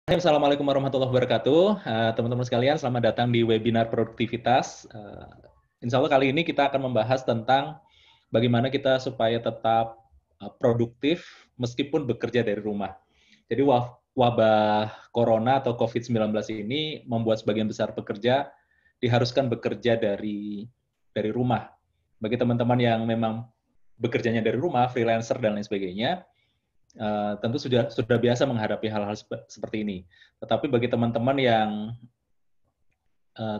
Hai, Assalamualaikum warahmatullahi wabarakatuh. Teman-teman sekalian, selamat datang di webinar produktivitas. Insya Allah kali ini kita akan membahas tentang bagaimana kita supaya tetap produktif meskipun bekerja dari rumah. Jadi wabah corona atau COVID-19 ini membuat sebagian besar pekerja diharuskan bekerja dari rumah. Bagi teman-teman yang memang bekerjanya dari rumah, freelancer dan lain sebagainya, tentu sudah biasa menghadapi hal-hal seperti ini. Tetapi bagi teman-teman yang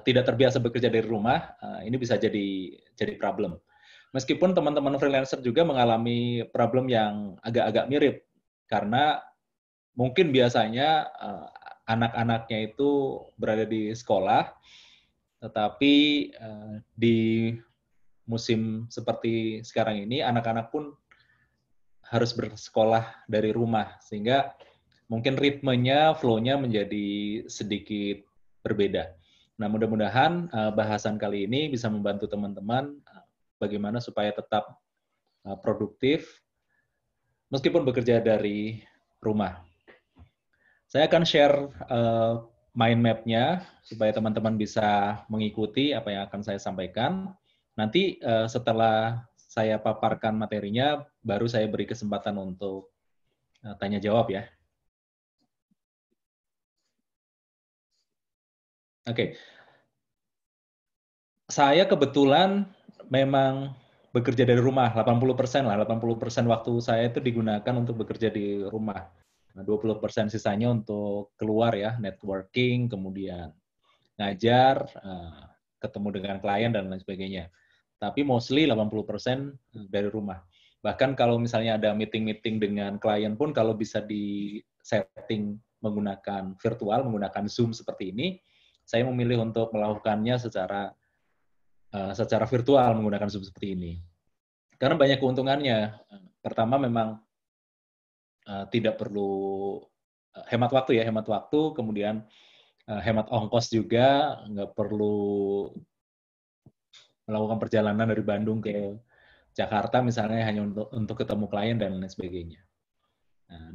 tidak terbiasa bekerja dari rumah, ini bisa jadi problem. Meskipun teman-teman freelancer juga mengalami problem yang agak-agak mirip, karena mungkin biasanya anak-anaknya itu berada di sekolah, tetapi di musim seperti sekarang ini, anak-anak pun harus bersekolah dari rumah, sehingga mungkin ritmenya, flow-nya menjadi sedikit berbeda. Nah, mudah-mudahan bahasan kali ini bisa membantu teman-teman bagaimana supaya tetap produktif meskipun bekerja dari rumah. Saya akan share mind map-nya supaya teman-teman bisa mengikuti apa yang akan saya sampaikan. Nanti setelah saya paparkan materinya, baru saya beri kesempatan untuk tanya jawab ya. Oke. Saya kebetulan memang bekerja dari rumah, 80% lah, 80% waktu saya itu digunakan untuk bekerja di rumah. Nah, 20% sisanya untuk keluar ya, networking, kemudian ngajar, ketemu dengan klien dan lain sebagainya. Tapi mostly 80% dari rumah. Bahkan kalau misalnya ada meeting-meeting dengan klien pun kalau bisa di setting menggunakan virtual, menggunakan Zoom seperti ini, saya memilih untuk melakukannya secara virtual menggunakan Zoom seperti ini. Karena banyak keuntungannya. Pertama memang tidak perlu hemat waktu ya, hemat waktu, kemudian hemat ongkos juga, nggak perlu melakukan perjalanan dari Bandung ke Jakarta misalnya hanya untuk ketemu klien dan lain sebagainya.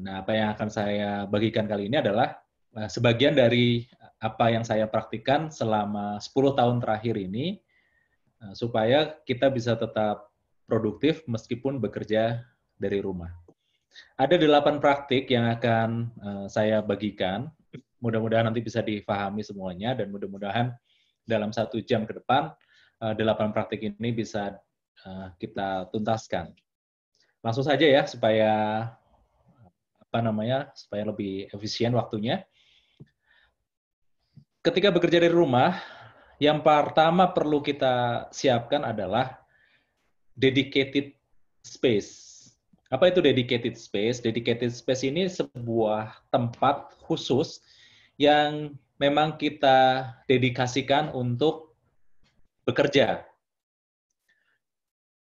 Nah, apa yang akan saya bagikan kali ini adalah sebagian dari apa yang saya praktikkan selama 10 tahun terakhir ini, supaya kita bisa tetap produktif meskipun bekerja dari rumah. Ada 8 praktik yang akan saya bagikan. Mudah-mudahan nanti bisa difahami semuanya dan mudah-mudahan dalam 1 jam ke depan 8 praktik ini bisa kita tuntaskan. Langsung saja ya supaya supaya lebih efisien waktunya. Ketika bekerja dari rumah, yang pertama perlu kita siapkan adalah dedicated space. Apa itu dedicated space? Dedicated space ini sebuah tempat khusus yang memang kita dedikasikan untuk bekerja.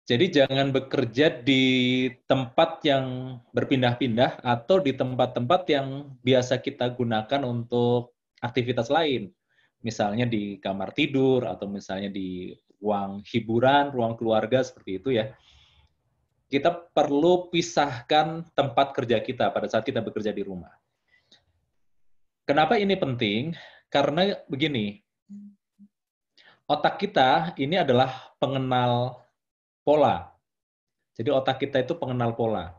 Jadi jangan bekerja di tempat yang berpindah-pindah atau di tempat-tempat yang biasa kita gunakan untuk aktivitas lain. Misalnya di kamar tidur atau misalnya di ruang hiburan, ruang keluarga seperti itu ya. Kita perlu pisahkan tempat kerja kita pada saat kita bekerja di rumah. Kenapa ini penting? Karena begini, otak kita ini adalah pengenal pola. Jadi otak kita itu pengenal pola.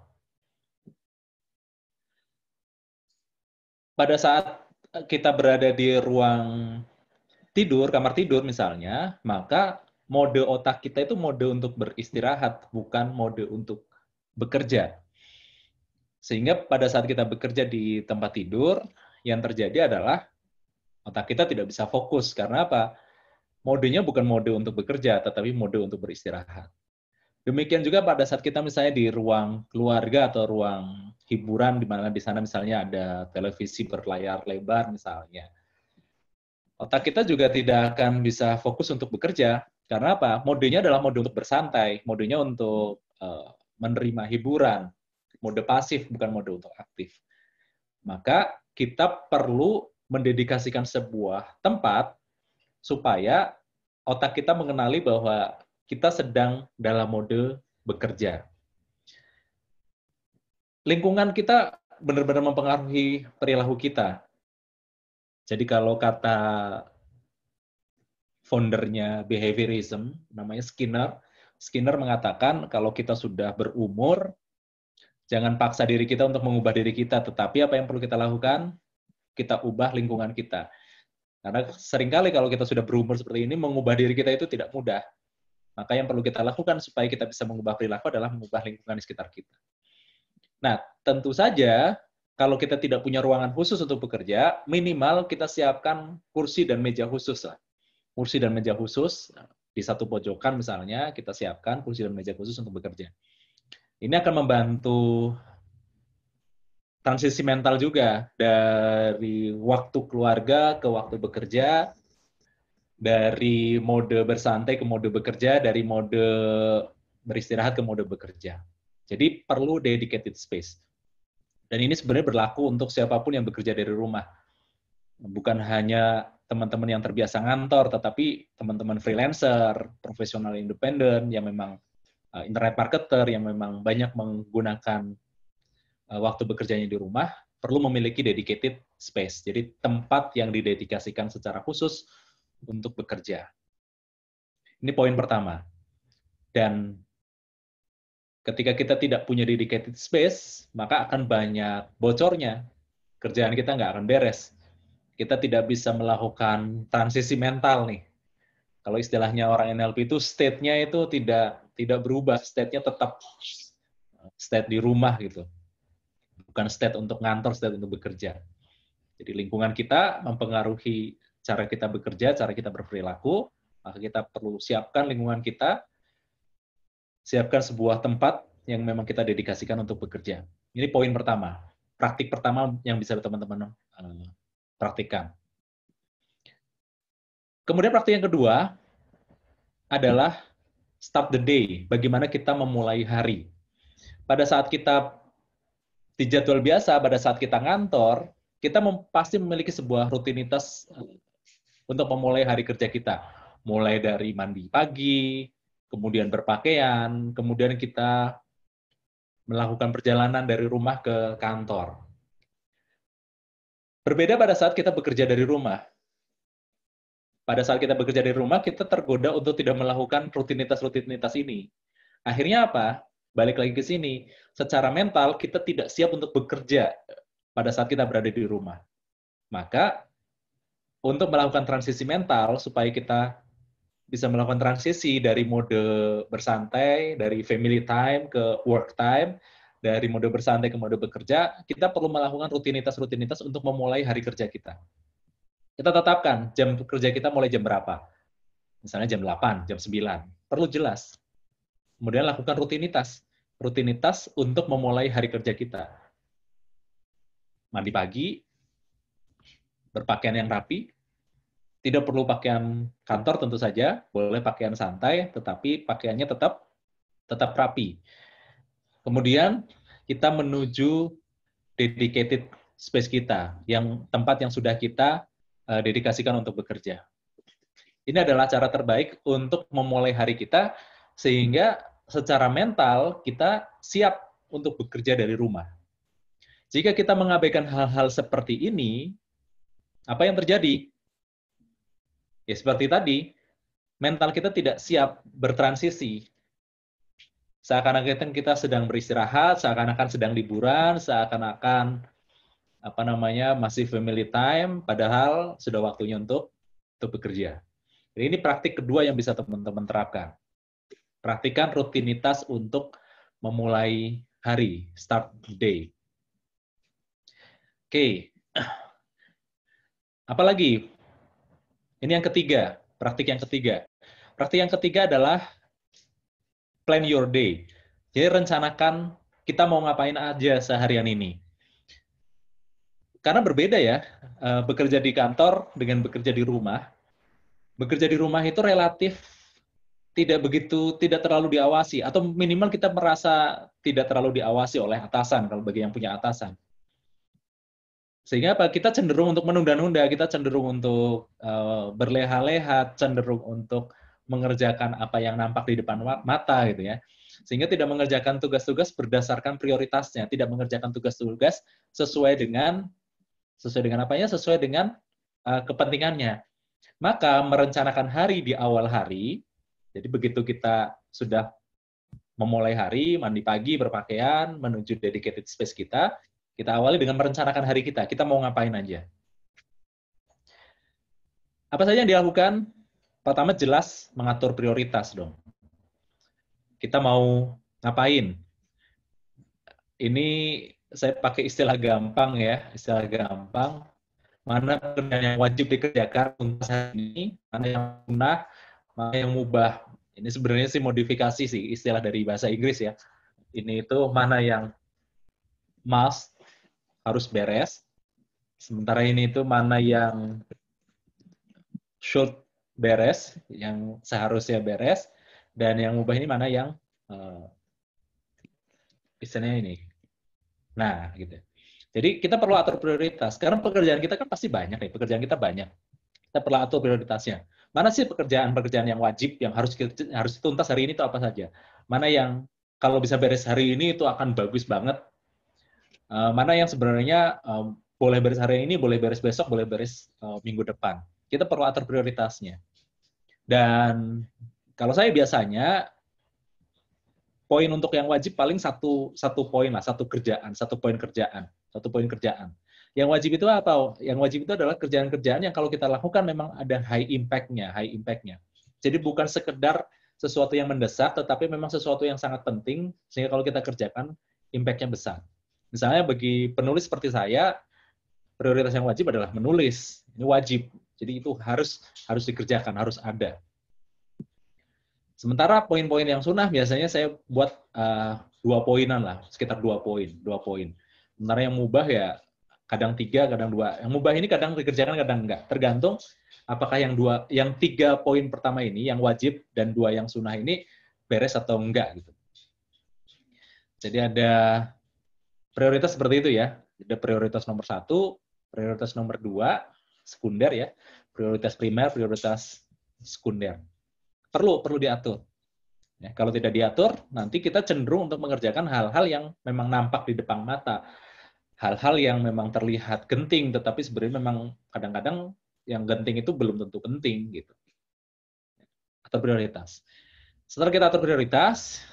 Pada saat kita berada di ruang tidur, kamar tidur misalnya, maka mode otak kita itu mode untuk beristirahat, bukan mode untuk bekerja. Sehingga pada saat kita bekerja di tempat tidur, yang terjadi adalah otak kita tidak bisa fokus. Karena apa? Modenya bukan mode untuk bekerja, tetapi mode untuk beristirahat. Demikian juga pada saat kita misalnya di ruang keluarga atau ruang hiburan, di mana di sana misalnya ada televisi berlayar lebar misalnya. Otak kita juga tidak akan bisa fokus untuk bekerja. Karena apa? Modenya adalah mode untuk bersantai, modenya untuk menerima hiburan, mode pasif bukan mode untuk aktif. Maka kita perlu mendedikasikan sebuah tempat supaya otak kita mengenali bahwa kita sedang dalam mode bekerja. Lingkungan kita benar-benar mempengaruhi perilaku kita. Jadi kalau kata foundernya behaviorism, namanya Skinner, Skinner mengatakan kalau kita sudah berumur, jangan paksa diri kita untuk mengubah diri kita, tetapi apa yang perlu kita lakukan? Kita ubah lingkungan kita. Karena seringkali kalau kita sudah berumur seperti ini, mengubah diri kita itu tidak mudah. Maka yang perlu kita lakukan supaya kita bisa mengubah perilaku adalah mengubah lingkungan di sekitar kita. Nah, tentu saja kalau kita tidak punya ruangan khusus untuk bekerja, minimal kita siapkan kursi dan meja khusus lah. Kursi dan meja khusus, di satu pojokan misalnya, kita siapkan kursi dan meja khusus untuk bekerja. Ini akan membantu transisi mental juga, dari waktu keluarga ke waktu bekerja, dari mode bersantai ke mode bekerja, dari mode beristirahat ke mode bekerja. Jadi perlu dedicated space. Dan ini sebenarnya berlaku untuk siapapun yang bekerja dari rumah. Bukan hanya teman-teman yang terbiasa ngantor, tetapi teman-teman freelancer, profesional independen, yang memang internet marketer, yang memang banyak menggunakan waktu bekerjanya di rumah, perlu memiliki dedicated space. Jadi tempat yang didedikasikan secara khusus untuk bekerja. Ini poin pertama. Dan ketika kita tidak punya dedicated space, maka akan banyak bocornya. Kerjaan kita nggak akan beres. Kita tidak bisa melakukan transisi mental nih. Kalau istilahnya orang NLP itu state-nya itu tidak berubah, state-nya tetap state di rumah gitu. Bukan state untuk ngantor, state untuk bekerja. Jadi lingkungan kita mempengaruhi cara kita bekerja, cara kita berperilaku, maka kita perlu siapkan lingkungan kita, siapkan sebuah tempat yang memang kita dedikasikan untuk bekerja. Ini poin pertama, praktik pertama yang bisa teman-teman praktikkan. Kemudian praktik yang kedua adalah start the day, bagaimana kita memulai hari. Pada saat kita di jadwal biasa, pada saat kita ngantor, kita pasti memiliki sebuah rutinitas untuk memulai hari kerja kita. Mulai dari mandi pagi, kemudian berpakaian, kemudian kita melakukan perjalanan dari rumah ke kantor. Berbeda pada saat kita bekerja dari rumah. Pada saat kita bekerja dari rumah, kita tergoda untuk tidak melakukan rutinitas-rutinitas ini. Akhirnya apa? Balik lagi ke sini. Secara mental, kita tidak siap untuk bekerja pada saat kita berada di rumah. Maka, untuk melakukan transisi mental, supaya kita bisa melakukan transisi dari mode bersantai, dari family time ke work time, dari mode bersantai ke mode bekerja, kita perlu melakukan rutinitas-rutinitas untuk memulai hari kerja kita. Kita tetapkan jam kerja kita mulai jam berapa. Misalnya jam 8, jam 9. Perlu jelas. Kemudian lakukan rutinitas. Rutinitas untuk memulai hari kerja kita. Mandi pagi, berpakaian yang rapi, tidak perlu pakaian kantor tentu saja, boleh pakaian santai, tetapi pakaiannya tetap rapi. Kemudian kita menuju dedicated space kita, yang tempat yang sudah kita dedikasikan untuk bekerja. Ini adalah cara terbaik untuk memulai hari kita, sehingga secara mental kita siap untuk bekerja dari rumah. Jika kita mengabaikan hal-hal seperti ini, apa yang terjadi? Ya seperti tadi, mental kita tidak siap bertransisi. Seakan-akan kita sedang beristirahat, seakan-akan sedang liburan, seakan-akan masih family time, padahal sudah waktunya untuk bekerja. Jadi ini praktik kedua yang bisa teman-teman terapkan. Praktikan rutinitas untuk memulai hari, start the day. Oke. Apalagi? Ini yang ketiga, praktik yang ketiga. Praktik yang ketiga adalah plan your day. Jadi rencanakan kita mau ngapain aja seharian ini. Karena berbeda ya, bekerja di kantor dengan bekerja di rumah. Bekerja di rumah itu relatif tidak terlalu diawasi, atau minimal kita merasa tidak terlalu diawasi oleh atasan kalau bagi yang punya atasan. Sehingga apa? Kita cenderung untuk menunda-nunda, kita cenderung untuk berleha-leha, cenderung untuk mengerjakan apa yang nampak di depan mata gitu ya. Sehingga tidak mengerjakan tugas-tugas berdasarkan prioritasnya, tidak mengerjakan tugas-tugas sesuai dengan apanya? Sesuai dengan kepentingannya. Maka merencanakan hari di awal hari, jadi begitu kita sudah memulai hari, mandi pagi, berpakaian, menuju dedicated space kita awali dengan merencanakan hari kita mau ngapain aja. Apa saja yang dilakukan? Pertama jelas mengatur prioritas dong. Kita mau ngapain? Ini saya pakai istilah gampang ya, istilah gampang. Mana pekerjaan yang wajib dikerjakan untuk saat ini, mana yang sunnah, mana yang mubah. Ini sebenarnya sih modifikasi sih istilah dari bahasa Inggris ya. Ini itu mana yang must, harus beres. Sementara ini itu mana yang should beres, yang seharusnya beres. Dan yang mubah ini mana yang istilahnya ini. Nah, gitu. Jadi kita perlu atur prioritas. Karena pekerjaan kita kan pasti banyak nih, pekerjaan kita banyak. Kita perlu atur prioritasnya. Mana sih pekerjaan-pekerjaan yang wajib, yang harus dituntas hari ini itu apa saja? Mana yang kalau bisa beres hari ini itu akan bagus banget. Mana yang sebenarnya boleh beres hari ini, boleh beres besok, boleh beres minggu depan. Kita perlu atur prioritasnya. Dan kalau saya biasanya poin untuk yang wajib paling satu poin lah, satu poin kerjaan. Yang wajib itu apa? Yang wajib itu adalah kerjaan-kerjaan yang kalau kita lakukan memang ada high impact-nya. Jadi bukan sekedar sesuatu yang mendesak, tetapi memang sesuatu yang sangat penting, sehingga kalau kita kerjakan, impact-nya besar. Misalnya bagi penulis seperti saya, prioritas yang wajib adalah menulis. Ini wajib. Jadi itu harus dikerjakan, harus ada. Sementara poin-poin yang sunnah biasanya saya buat 2 poinan lah, sekitar 2 poin. Sementara yang mubah ya kadang 3, kadang 2. Yang mubah ini kadang dikerjakan, kadang enggak. Tergantung apakah yang 3 poin pertama ini, yang wajib, dan 2 yang sunnah ini beres atau enggak gitu. Jadi ada prioritas seperti itu ya. Ada prioritas nomor 1, prioritas nomor 2, sekunder ya. Prioritas primer, prioritas sekunder. Perlu diatur. Ya, kalau tidak diatur, nanti kita cenderung untuk mengerjakan hal-hal yang memang nampak di depan mata. Hal-hal yang memang terlihat genting, tetapi sebenarnya memang kadang-kadang yang genting itu belum tentu penting. Gitu. Atur prioritas. Setelah kita atur prioritas,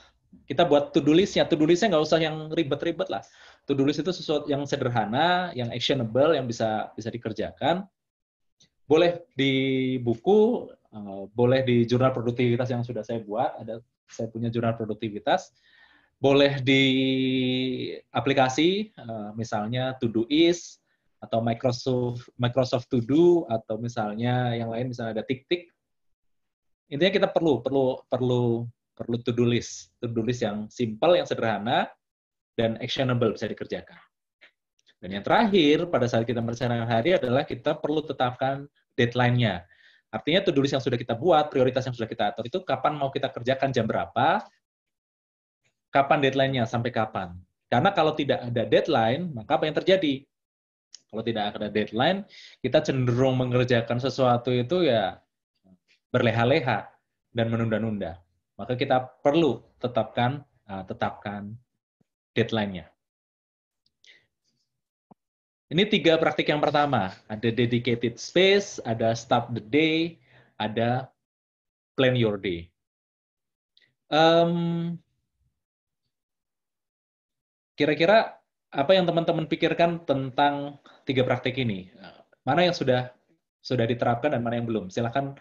kita buat to-do list-nya. To-do list-nya nggak usah yang ribet-ribet lah. To-do list itu sesuatu yang sederhana, yang actionable, yang bisa dikerjakan. Boleh di buku, boleh di jurnal produktivitas yang sudah saya buat, saya punya jurnal produktivitas, boleh di aplikasi, misalnya Todoist, atau Microsoft To Do, atau misalnya yang lain, misalnya ada Tik-Tik. Intinya kita perlu to-do list yang simple, yang sederhana, dan actionable, bisa dikerjakan. Dan yang terakhir, pada saat kita merencanakan hari adalah kita perlu tetapkan deadline-nya. Artinya to-do list yang sudah kita buat, prioritas yang sudah kita atur itu kapan mau kita kerjakan, jam berapa, kapan deadline-nya, sampai kapan. Karena kalau tidak ada deadline, maka apa yang terjadi? Kalau tidak ada deadline, kita cenderung mengerjakan sesuatu itu ya berleha-leha dan menunda-nunda. Maka kita perlu tetapkan deadline-nya. Ini 3 praktik yang pertama. Ada dedicated space, ada start the day, ada plan your day. Kira-kira apa yang teman-teman pikirkan tentang 3 praktik ini? Mana yang sudah diterapkan dan mana yang belum? Silakan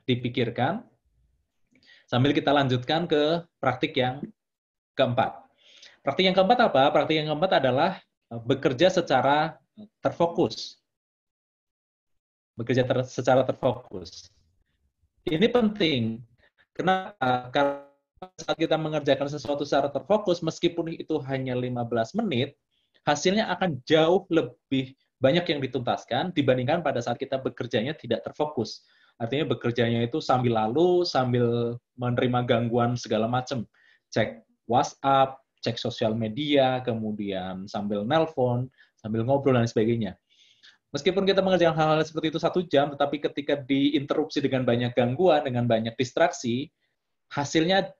dipikirkan. Sambil kita lanjutkan ke praktik yang keempat. Praktik yang keempat apa? Praktik yang keempat adalah bekerja secara terfokus. Bekerja secara terfokus. Ini penting. Kenapa? Karena saat kita mengerjakan sesuatu secara terfokus, meskipun itu hanya 15 menit, hasilnya akan jauh lebih banyak yang dituntaskan dibandingkan pada saat kita bekerjanya tidak terfokus. Artinya bekerjanya itu sambil lalu, sambil menerima gangguan segala macam. Cek WhatsApp, cek sosial media, kemudian sambil nelpon, sambil ngobrol, dan sebagainya. Meskipun kita mengerjakan hal-hal seperti itu 1 jam, tetapi ketika diinterupsi dengan banyak gangguan, dengan banyak distraksi, hasilnya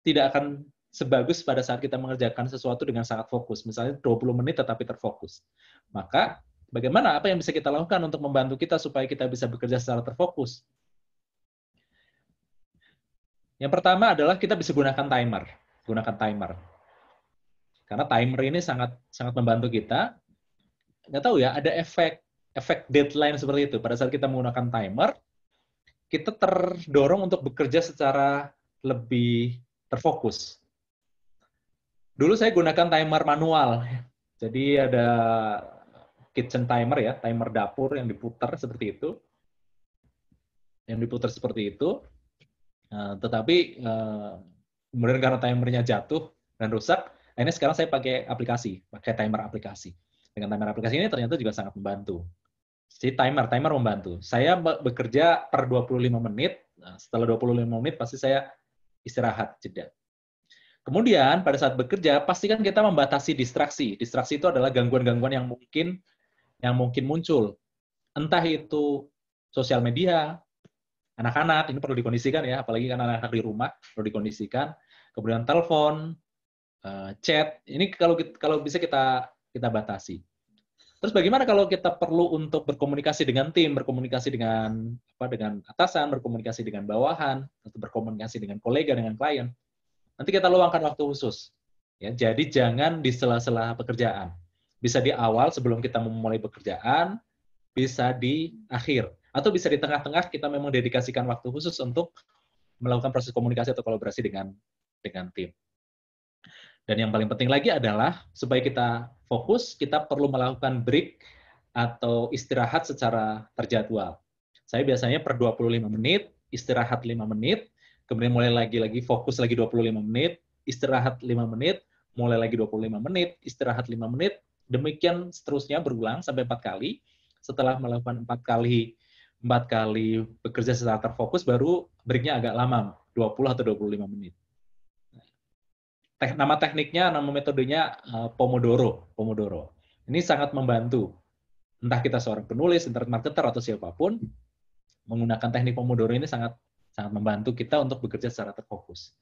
tidak akan sebagus pada saat kita mengerjakan sesuatu dengan sangat fokus. Misalnya 20 menit tetapi terfokus. Maka Bagaimana, apa yang bisa kita lakukan untuk membantu kita supaya kita bisa bekerja secara terfokus? Yang pertama adalah kita bisa gunakan timer. Gunakan timer. Karena timer ini sangat sangat membantu kita. Nggak tahu ya, ada efek deadline seperti itu. Pada saat kita menggunakan timer, kita terdorong untuk bekerja secara lebih terfokus. Dulu saya gunakan timer manual. Jadi ada kitchen timer ya, timer dapur yang diputar seperti itu. Yang diputar seperti itu. Tetapi kemudian karena timernya jatuh dan rusak, akhirnya sekarang saya pakai timer aplikasi. Dengan timer aplikasi ini ternyata juga sangat membantu. Si timer membantu. Saya bekerja per 25 menit, setelah 25 menit pasti saya istirahat, jeda. Kemudian pada saat bekerja, pastikan kita membatasi distraksi. Distraksi itu adalah gangguan-gangguan yang mungkin muncul. Entah itu sosial media, anak-anak, ini perlu dikondisikan ya, apalagi kan anak-anak di rumah, perlu dikondisikan. Kemudian telepon, chat, ini kalau bisa kita batasi. Terus bagaimana kalau kita perlu untuk berkomunikasi dengan tim, berkomunikasi dengan atasan, berkomunikasi dengan bawahan, atau berkomunikasi dengan kolega, dengan klien? Nanti kita luangkan waktu khusus. Ya, jadi jangan di sela-sela pekerjaan. Bisa di awal sebelum kita memulai pekerjaan, bisa di akhir, atau bisa di tengah-tengah kita memang dedikasikan waktu khusus untuk melakukan proses komunikasi atau kolaborasi dengan tim. Dan yang paling penting lagi adalah supaya kita fokus, kita perlu melakukan break atau istirahat secara terjadwal. Saya biasanya per 25 menit, istirahat 5 menit, kemudian mulai lagi fokus lagi 25 menit, istirahat 5 menit, mulai lagi 25 menit, istirahat 5 menit, demikian seterusnya berulang sampai 4 kali. Setelah melakukan 4 kali bekerja secara terfokus, baru break-nya agak lama, 20 atau 25 menit. Nama tekniknya, nama metodenya Pomodoro. Ini sangat membantu. Entah kita seorang penulis, internet marketer, atau siapapun, menggunakan teknik Pomodoro ini sangat membantu kita untuk bekerja secara terfokus.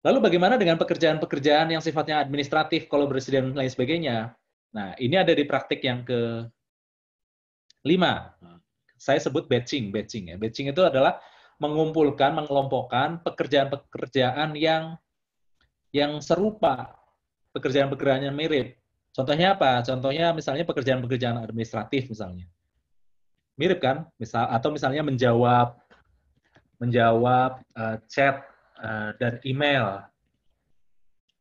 Lalu bagaimana dengan pekerjaan-pekerjaan yang sifatnya administratif, kolaborasi, dan lain sebagainya? Nah, ini ada di praktik yang ke-5. Saya sebut batching ya. Batching itu adalah mengumpulkan, mengelompokkan pekerjaan-pekerjaan yang serupa, pekerjaan-pekerjaan yang mirip. Contohnya apa? Contohnya misalnya pekerjaan-pekerjaan administratif misalnya. Mirip kan? Atau misalnya menjawab chat dan email,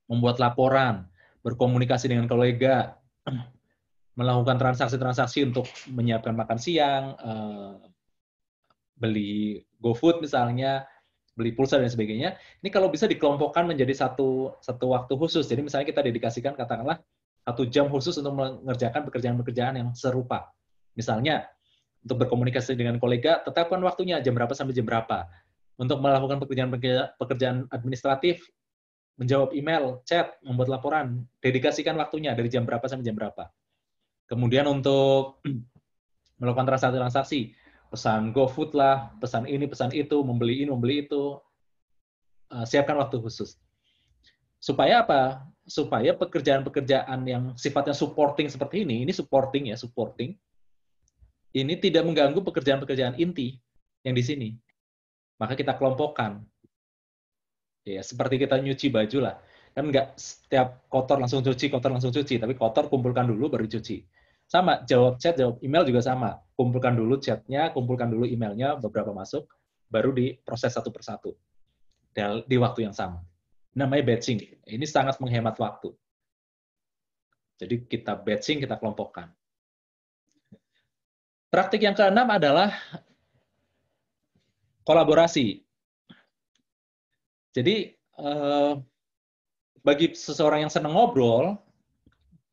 membuat laporan, berkomunikasi dengan kolega, melakukan transaksi-transaksi untuk menyiapkan makan siang, beli GoFood misalnya, beli pulsa dan sebagainya. Ini kalau bisa dikelompokkan menjadi satu waktu khusus. Jadi misalnya kita dedikasikan katakanlah 1 jam khusus untuk mengerjakan pekerjaan-pekerjaan yang serupa. Misalnya untuk berkomunikasi dengan kolega, tetapkan waktunya jam berapa sampai jam berapa. Untuk melakukan pekerjaan administratif, menjawab email, chat, membuat laporan, dedikasikan waktunya dari jam berapa sampai jam berapa. Kemudian untuk melakukan transaksi-transaksi, pesan GoFood lah, pesan ini, pesan itu, membeli ini, membeli itu, siapkan waktu khusus. Supaya apa? Supaya pekerjaan-pekerjaan yang sifatnya supporting seperti ini supporting, ini tidak mengganggu pekerjaan-pekerjaan inti yang di sini. Maka kita kelompokkan. Ya, seperti kita nyuci baju lah. Kan nggak setiap kotor langsung cuci, tapi kotor kumpulkan dulu baru cuci. Sama, jawab chat, jawab email juga sama. Kumpulkan dulu chatnya, kumpulkan dulu emailnya, beberapa masuk, baru diproses satu persatu. Di waktu yang sama. Namanya batching. Ini sangat menghemat waktu. Jadi kita batching, kita kelompokkan. Praktik yang ke-6 adalah kolaborasi. Jadi, bagi seseorang yang senang ngobrol,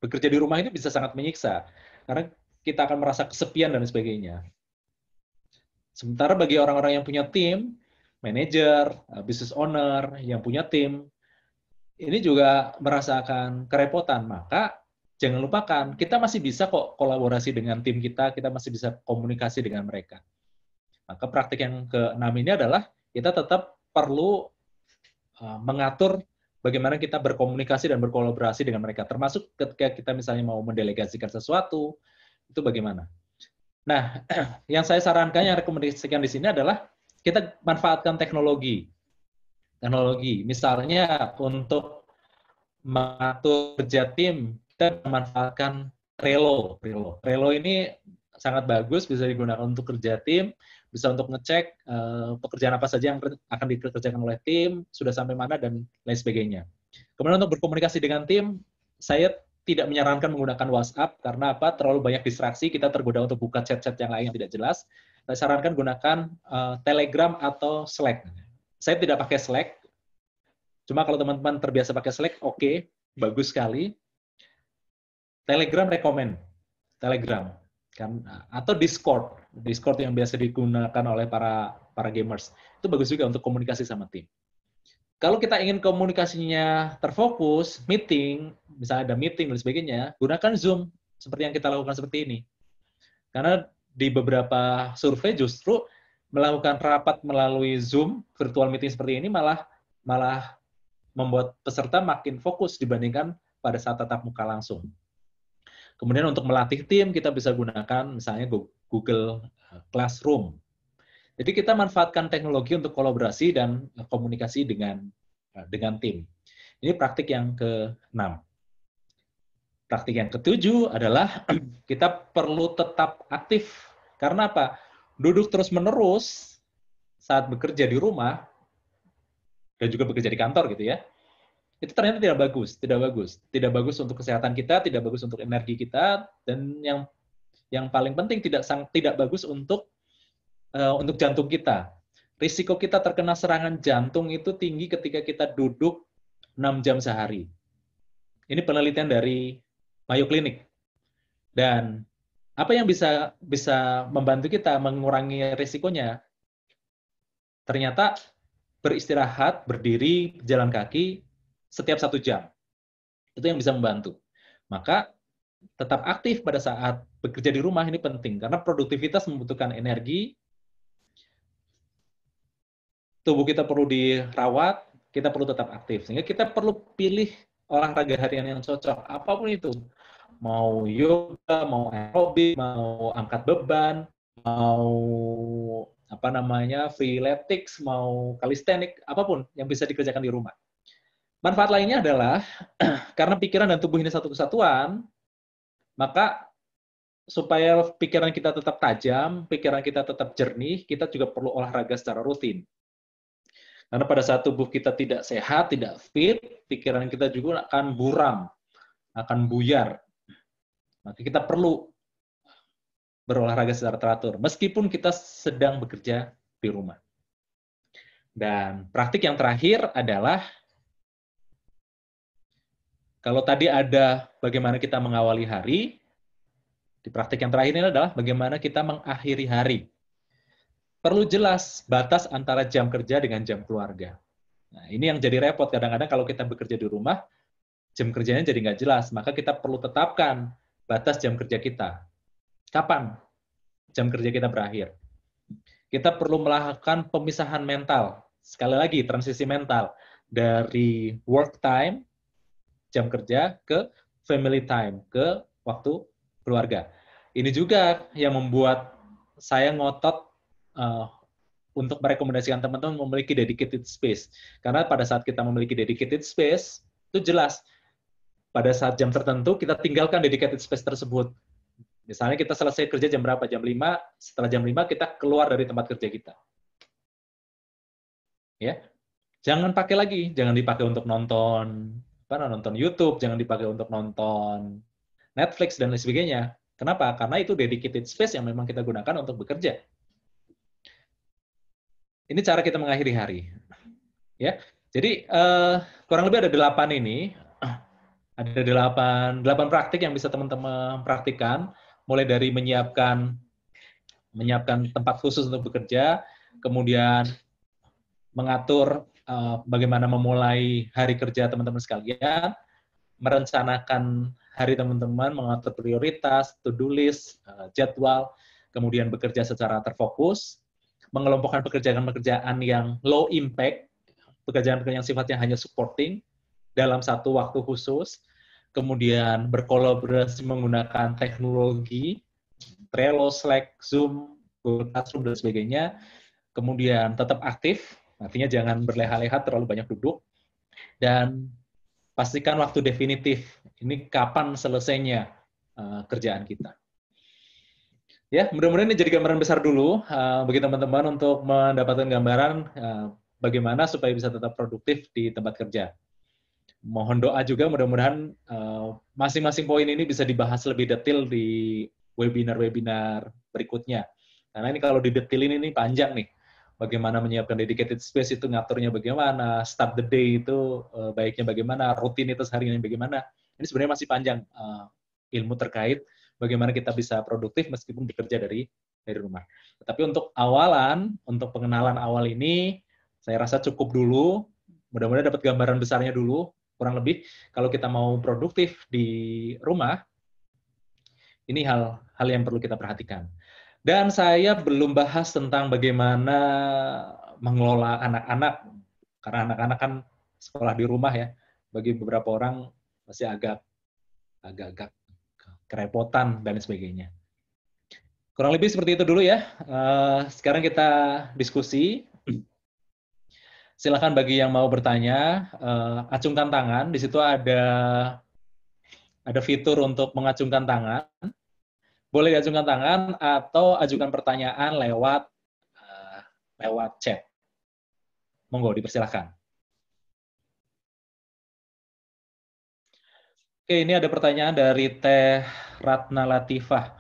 bekerja di rumah itu bisa sangat menyiksa. Karena kita akan merasa kesepian dan sebagainya. Sementara bagi orang-orang yang punya tim, manajer, business owner, yang punya tim, ini juga merasakan kerepotan. Maka, jangan lupakan, kita masih bisa kok kolaborasi dengan tim kita masih bisa komunikasi dengan mereka. Maka praktik yang ke-6 ini adalah kita tetap perlu mengatur bagaimana kita berkomunikasi dan berkolaborasi dengan mereka, termasuk ketika kita misalnya mau mendelegasikan sesuatu, itu bagaimana. Nah, yang saya sarankan, yang rekomendasikan di sini adalah kita manfaatkan teknologi. Teknologi, misalnya untuk mengatur kerja tim, kita memanfaatkan Trello. Trello ini sangat bagus, bisa digunakan untuk kerja tim, bisa untuk ngecek pekerjaan apa saja yang akan dikerjakan oleh tim, sudah sampai mana, dan lain sebagainya. Kemudian untuk berkomunikasi dengan tim, saya tidak menyarankan menggunakan WhatsApp, karena apa? Terlalu banyak distraksi, kita tergoda untuk buka chat-chat yang lain yang tidak jelas. Saya sarankan gunakan Telegram atau Slack. Saya tidak pakai Slack, cuma kalau teman-teman terbiasa pakai Slack, oke, bagus sekali. Telegram rekomend, Telegram kan, atau Discord yang biasa digunakan oleh para gamers, itu bagus juga untuk komunikasi sama tim. Kalau kita ingin komunikasinya terfokus, meeting, misalnya ada meeting dan sebagainya, gunakan Zoom seperti yang kita lakukan seperti ini. Karena di beberapa survei justru melakukan rapat melalui Zoom, virtual meeting seperti ini malah membuat peserta makin fokus dibandingkan pada saat tatap muka langsung. Kemudian untuk melatih tim, kita bisa gunakan misalnya Google Classroom. Jadi kita manfaatkan teknologi untuk kolaborasi dan komunikasi dengan tim. Ini praktik yang ke-6. Praktik yang ke-7 adalah kita perlu tetap aktif. Karena apa? Duduk terus-menerus saat bekerja di rumah, dan juga bekerja di kantor gitu ya, itu ternyata tidak bagus untuk kesehatan kita, tidak bagus untuk energi kita, dan yang paling penting tidak bagus untuk jantung kita. Risiko kita terkena serangan jantung itu tinggi ketika kita duduk 6 jam sehari. Ini penelitian dari Mayo Clinic. Dan apa yang bisa membantu kita mengurangi risikonya? Ternyata beristirahat, berdiri, jalan kaki setiap 1 jam. Itu yang bisa membantu. Maka tetap aktif pada saat bekerja di rumah ini penting, karena produktivitas membutuhkan energi, tubuh kita perlu dirawat, kita perlu tetap aktif. Sehingga kita perlu pilih olahraga harian yang cocok, apapun itu. Mau yoga, mau aerobik, mau angkat beban, mau freeletics, mau calisthenics, apapun yang bisa dikerjakan di rumah. Manfaat lainnya adalah karena pikiran dan tubuh ini satu kesatuan, maka supaya pikiran kita tetap tajam, pikiran kita tetap jernih, kita juga perlu olahraga secara rutin. Karena pada saat tubuh kita tidak sehat, tidak fit, pikiran kita juga akan buram, akan buyar. Maka kita perlu berolahraga secara teratur, meskipun kita sedang bekerja di rumah. Dan praktik yang terakhir adalah, kalau tadi ada bagaimana kita mengawali hari, di praktik yang terakhir ini adalah bagaimana kita mengakhiri hari. Perlu jelas batas antara jam kerja dengan jam keluarga. Nah, ini yang jadi repot. Kadang-kadang kalau kita bekerja di rumah, jam kerjanya jadi nggak jelas. Maka kita perlu tetapkan batas jam kerja kita. Kapan jam kerja kita berakhir? Kita perlu melakukan pemisahan mental. Sekali lagi, transisi mental. Dari work time, jam kerja, ke family time, ke waktu keluarga. Ini juga yang membuat saya ngotot untuk merekomendasikan teman-teman memiliki dedicated space. Karena pada saat kita memiliki dedicated space, itu jelas. Pada saat jam tertentu, kita tinggalkan dedicated space tersebut. Misalnya kita selesai kerja jam berapa? Jam 5, setelah jam 5 kita keluar dari tempat kerja kita. Ya. Jangan pakai lagi, jangan dipakai untuk nonton YouTube, jangan dipakai untuk nonton Netflix dan lain sebagainya. Kenapa? Karena itu dedicated space yang memang kita gunakan untuk bekerja. Ini cara kita mengakhiri hari. Ya. Jadi kurang lebih ada 8 ini. Ada 8 praktik yang bisa teman-teman praktikkan, mulai dari menyiapkan tempat khusus untuk bekerja, kemudian mengatur bagaimana memulai hari kerja teman-teman sekalian, merencanakan hari teman-teman, mengatur prioritas, to-do list, jadwal, kemudian bekerja secara terfokus, mengelompokkan pekerjaan-pekerjaan yang low impact, pekerjaan-pekerjaan yang sifatnya hanya supporting, dalam satu waktu khusus, kemudian berkolaborasi menggunakan teknologi, Trello, Slack, Zoom, Google Classroom, dan sebagainya, kemudian tetap aktif, artinya jangan berleha-leha terlalu banyak duduk, dan pastikan waktu definitif, ini kapan selesainya kerjaan kita. Ya, mudah-mudahan ini jadi gambaran besar dulu bagi teman-teman untuk mendapatkan gambaran bagaimana supaya bisa tetap produktif di tempat kerja. Mohon doa juga mudah-mudahan masing-masing poin ini bisa dibahas lebih detail di webinar-webinar berikutnya. Karena ini kalau didetilin ini panjang nih. Bagaimana menyiapkan dedicated space itu ngaturnya bagaimana, start the day itu baiknya bagaimana, rutinitas hariannya bagaimana. Ini sebenarnya masih panjang ilmu terkait bagaimana kita bisa produktif meskipun bekerja dari rumah. Tapi untuk awalan, untuk pengenalan awal ini, saya rasa cukup dulu. Mudah-mudahan dapat gambaran besarnya dulu. Kurang lebih, kalau kita mau produktif di rumah, ini hal yang perlu kita perhatikan. Dan saya belum bahas tentang bagaimana mengelola anak-anak, karena anak-anak kan sekolah di rumah ya. Bagi beberapa orang masih agak kerepotan dan sebagainya. Kurang lebih seperti itu dulu ya. Sekarang kita diskusi. Silakan bagi yang mau bertanya, acungkan tangan. Di situ ada fitur untuk mengacungkan tangan. Boleh diacungkan tangan atau ajukan pertanyaan lewat chat. Monggo, dipersilakan. Oke, ini ada pertanyaan dari Teh Ratna Latifah.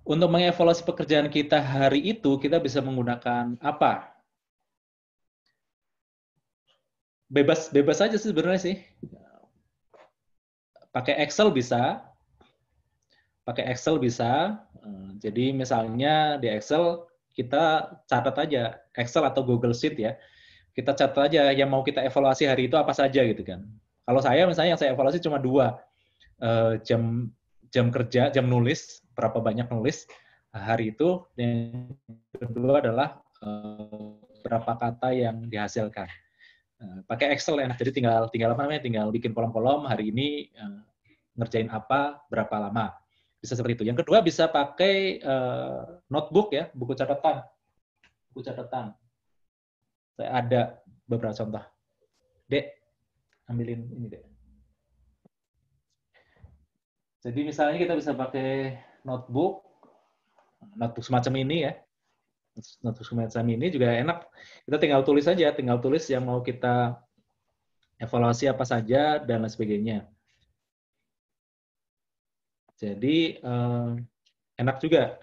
Untuk mengevaluasi pekerjaan kita hari itu, kita bisa menggunakan apa? Bebas saja sih sebenarnya sih. Pakai Excel bisa. Jadi misalnya di Excel kita catat aja, Excel atau Google Sheet ya. Kita catat aja yang mau kita evaluasi hari itu apa saja gitu kan. Kalau saya misalnya yang saya evaluasi cuma 2, jam kerja, jam nulis, berapa banyak nulis hari itu. Yang kedua adalah berapa kata yang dihasilkan. Pakai Excel enak, jadi tinggal apa namanya, tinggal bikin kolom-kolom hari ini ngerjain apa, berapa lama. Bisa seperti itu. Yang kedua bisa pakai notebook ya, buku catatan. Saya ada beberapa contoh. Dek, ambilin ini, Dek. Jadi misalnya kita bisa pakai notebook semacam ini ya. Notebook semacam ini juga enak. Kita tinggal tulis saja, tinggal tulis yang mau kita evaluasi apa saja dan lain sebagainya. Jadi enak juga.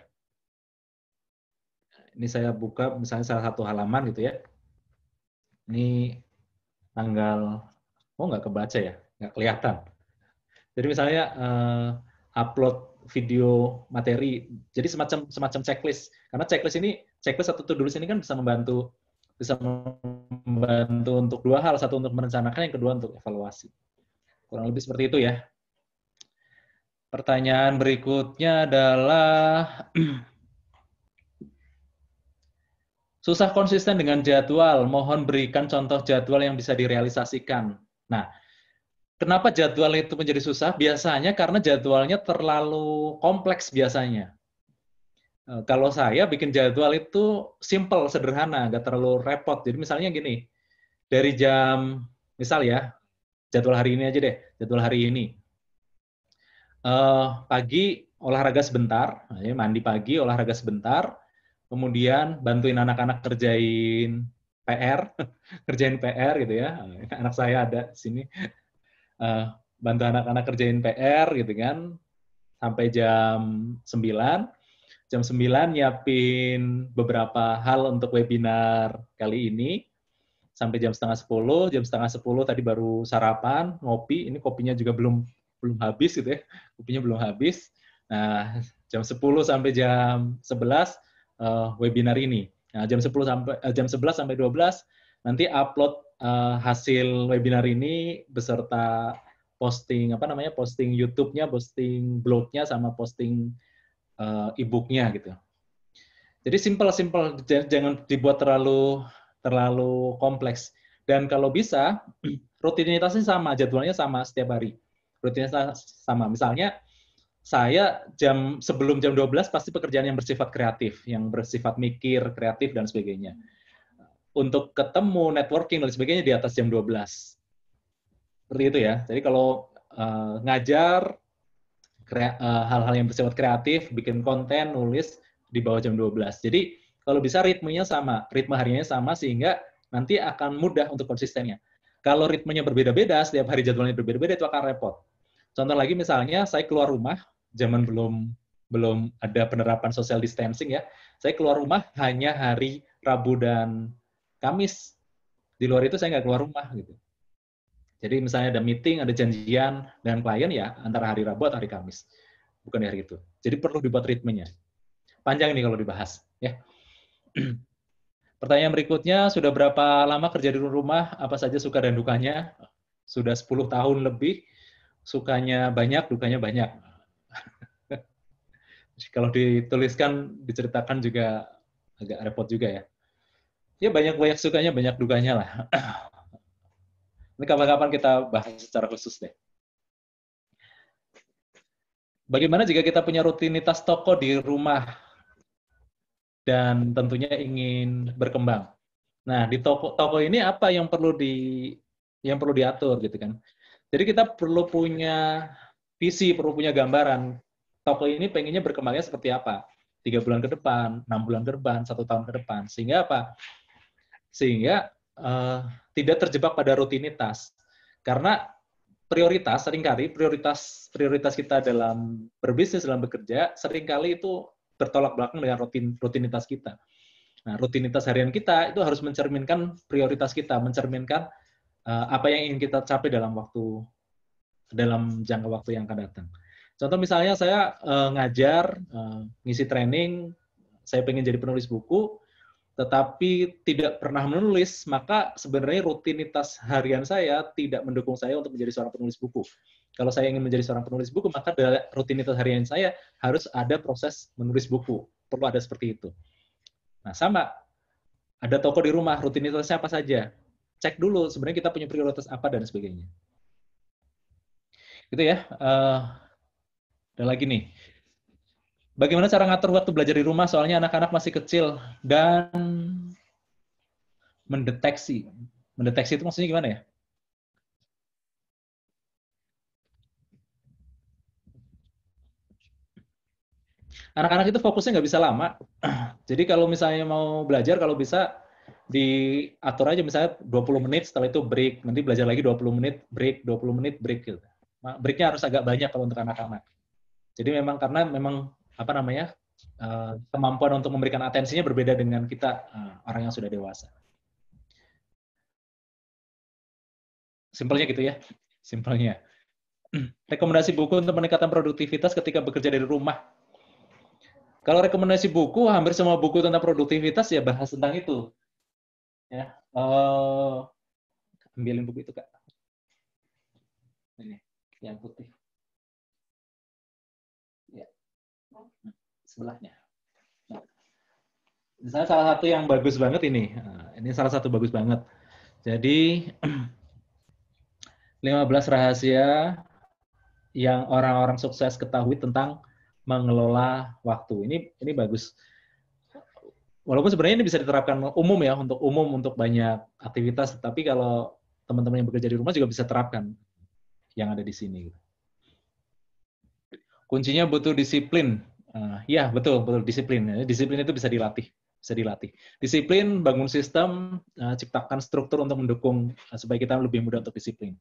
Ini saya buka misalnya salah satu halaman gitu ya. Ini tanggal, nggak kebaca ya, nggak kelihatan. Jadi misalnya upload video materi, jadi semacam checklist. Karena checklist atau to-do list ini kan bisa membantu untuk 2 hal, satu untuk merencanakan, yang kedua untuk evaluasi. Kurang lebih seperti itu ya. Pertanyaan berikutnya adalah susah konsisten dengan jadwal, mohon berikan contoh jadwal yang bisa direalisasikan. Nah, kenapa jadwal itu menjadi susah? Biasanya karena jadwalnya terlalu kompleks biasanya. Kalau saya bikin jadwal itu simple, sederhana, nggak terlalu repot. Jadi misalnya gini, dari misal ya, jadwal hari ini aja deh, jadwal hari ini. Pagi olahraga sebentar, mandi pagi, olahraga sebentar, kemudian bantuin anak-anak kerjain PR, kerjain PR gitu ya. Anak saya ada di sini. Bantu anak-anak kerjain PR gitu kan, sampai jam 9. Jam 9 nyiapin beberapa hal untuk webinar kali ini, sampai jam setengah 10. Jam setengah 10 tadi baru sarapan, ngopi, ini kopinya juga belum habis gitu ya, kopinya belum habis. Nah, jam 10 sampai jam 11 webinar ini. Nah, jam 11 sampai 12 nanti upload hasil webinar ini beserta posting posting YouTube-nya, posting blog-nya, sama posting e-book-nya gitu. Jadi simple, jangan dibuat terlalu kompleks. Dan kalau bisa, rutinitasnya sama, jadwalnya sama setiap hari. Rutinitas sama. Misalnya, saya sebelum jam 12 pasti pekerjaan yang bersifat kreatif, yang bersifat mikir, kreatif, dan sebagainya. Untuk ketemu, networking, dan sebagainya di atas jam 12. Seperti itu ya. Jadi kalau ngajar, hal-hal yang bersifat kreatif, bikin konten, nulis, di bawah jam 12. Jadi kalau bisa ritmenya sama, ritme harinya sama, sehingga nanti akan mudah untuk konsistennya. Kalau ritmenya berbeda-beda, setiap hari jadwalnya berbeda-beda, itu akan repot. Contoh lagi misalnya, saya keluar rumah, zaman belum ada penerapan social distancing ya, saya keluar rumah hanya hari Rabu dan Kamis. Di luar itu saya nggak keluar rumah gitu. Jadi misalnya ada meeting, ada janjian dengan klien ya antara hari Rabu atau hari Kamis, bukan di hari itu. Jadi perlu dibuat ritmenya. Panjang nih kalau dibahas ya. Pertanyaan berikutnya, sudah berapa lama kerja di rumah? Apa saja suka dan dukanya? Sudah 10 tahun lebih. Sukanya banyak, dukanya banyak. Kalau dituliskan, diceritakan juga agak repot juga ya. Ya banyak-banyak sukanya, banyak dukanya lah. Ini kapan-kapan kita bahas secara khusus deh. Bagaimana jika kita punya rutinitas toko di rumah dan tentunya ingin berkembang? Nah, di toko ini apa yang perlu diatur gitu kan? Jadi kita perlu punya visi, perlu punya gambaran. Toko ini pengennya berkembangnya seperti apa? 3 bulan ke depan, 6 bulan ke depan, 1 tahun ke depan. Sehingga apa? Sehingga tidak terjebak pada rutinitas. Karena seringkali prioritas kita dalam berbisnis, dalam bekerja, seringkali itu bertolak belakang dengan rutinitas kita. Nah, rutinitas harian kita itu harus mencerminkan prioritas kita, mencerminkan apa yang ingin kita capai dalam jangka waktu yang akan datang. Contoh misalnya saya ngajar, ngisi training, saya pengen jadi penulis buku, tetapi tidak pernah menulis, maka sebenarnya rutinitas harian saya tidak mendukung saya untuk menjadi seorang penulis buku. Kalau saya ingin menjadi seorang penulis buku, maka rutinitas harian saya harus ada proses menulis buku. Perlu ada seperti itu. Nah, sama. Ada toko di rumah, rutinitasnya apa saja. Cek dulu, sebenarnya kita punya prioritas apa, dan sebagainya. Gitu ya. Dan lagi nih, bagaimana cara ngatur waktu belajar di rumah, soalnya anak-anak masih kecil, dan mendeteksi. Mendeteksi itu maksudnya gimana ya? Anak-anak itu fokusnya nggak bisa lama. Jadi kalau misalnya mau belajar, kalau bisa diatur aja misalnya 20 menit, setelah itu break, nanti belajar lagi 20 menit, break, 20 menit, break gitu. Breaknya harus agak banyak kalau untuk anak-anak. Jadi memang apa namanya, kemampuan untuk memberikan atensinya berbeda dengan kita, orang yang sudah dewasa. Simpelnya gitu ya, simpelnya. Rekomendasi buku untuk meningkatkan produktivitas ketika bekerja dari rumah. Kalau rekomendasi buku, hampir semua buku tentang produktivitas ya bahas tentang itu. Ya, ambilin buku itu Kak. Ini, yang putih. Ya, sebelahnya. Nah, misalnya salah satu yang bagus banget ini. Ini salah satu bagus banget. Jadi 15 rahasia yang orang-orang sukses ketahui tentang mengelola waktu. Ini bagus. Walaupun sebenarnya ini bisa diterapkan umum ya, untuk banyak aktivitas, tapi kalau teman-teman yang bekerja di rumah juga bisa terapkan yang ada di sini. Kuncinya butuh disiplin. Ya, betul disiplin. Disiplin itu bisa dilatih. Disiplin, bangun sistem, ciptakan struktur untuk mendukung supaya kita lebih mudah untuk disiplin.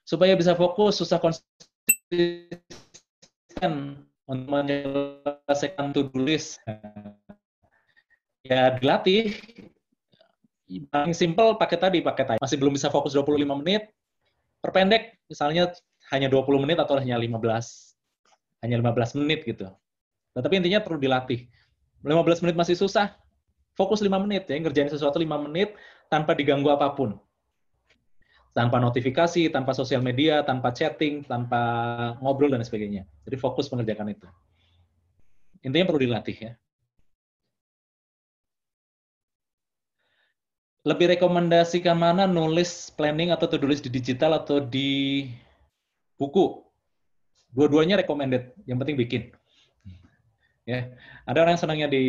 Supaya bisa fokus, susah konsisten untuk menyelesaikan to-do list. Ya dilatih. Paling simple pakai time. Masih belum bisa fokus 25 menit, perpendek misalnya hanya 20 menit atau hanya 15 menit gitu. Nah, tapi intinya perlu dilatih. 15 menit masih susah, fokus 5 menit ya, ngerjain sesuatu 5 menit tanpa diganggu apapun. Tanpa notifikasi, tanpa sosial media, tanpa chatting, tanpa ngobrol dan sebagainya. Jadi fokus mengerjakan itu. Intinya perlu dilatih ya. Lebih rekomendasikan mana, nulis planning atau to-do list di digital atau di buku? Dua-duanya recommended, yang penting bikin. Ya, ada orang yang senangnya di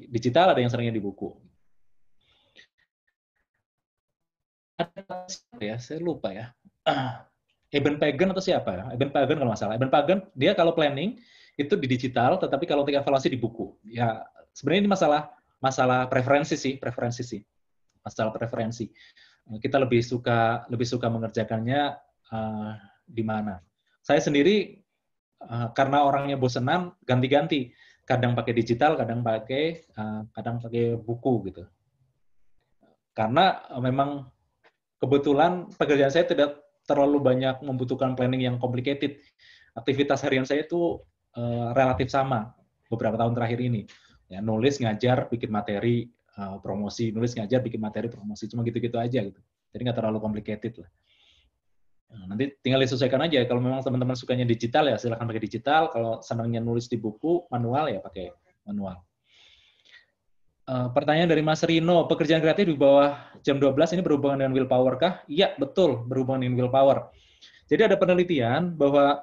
digital, ada yang senangnya di buku. Ada siapa ya? Saya lupa ya. Eben Pagan atau siapa ya? Eben Pagan kalau nggak salah. Eben Pagan, dia kalau planning itu di digital, tetapi kalau untuk evaluasi di buku. Ya, sebenarnya ini masalah masalah preferensi sih. Masalah preferensi. Kita lebih suka mengerjakannya di mana. Saya sendiri karena orangnya bosenan, ganti-ganti. Kadang pakai digital, kadang pakai buku gitu. Karena memang kebetulan pekerjaan saya tidak terlalu banyak membutuhkan planning yang complicated. Aktivitas harian saya itu relatif sama beberapa tahun terakhir ini. Ya, nulis, ngajar, bikin materi, promosi, nulis, ngajar, bikin materi, promosi, cuma gitu-gitu aja gitu. Jadi nggak terlalu complicated lah. Nanti tinggal disesuaikan aja. Kalau memang teman-teman sukanya digital ya silahkan pakai digital. Kalau senangnya nulis di buku manual ya pakai manual. Pertanyaan dari Mas Rino, pekerjaan kreatif di bawah jam 12 ini berhubungan dengan willpower kah? Iya, betul, berhubungan dengan willpower. Jadi ada penelitian bahwa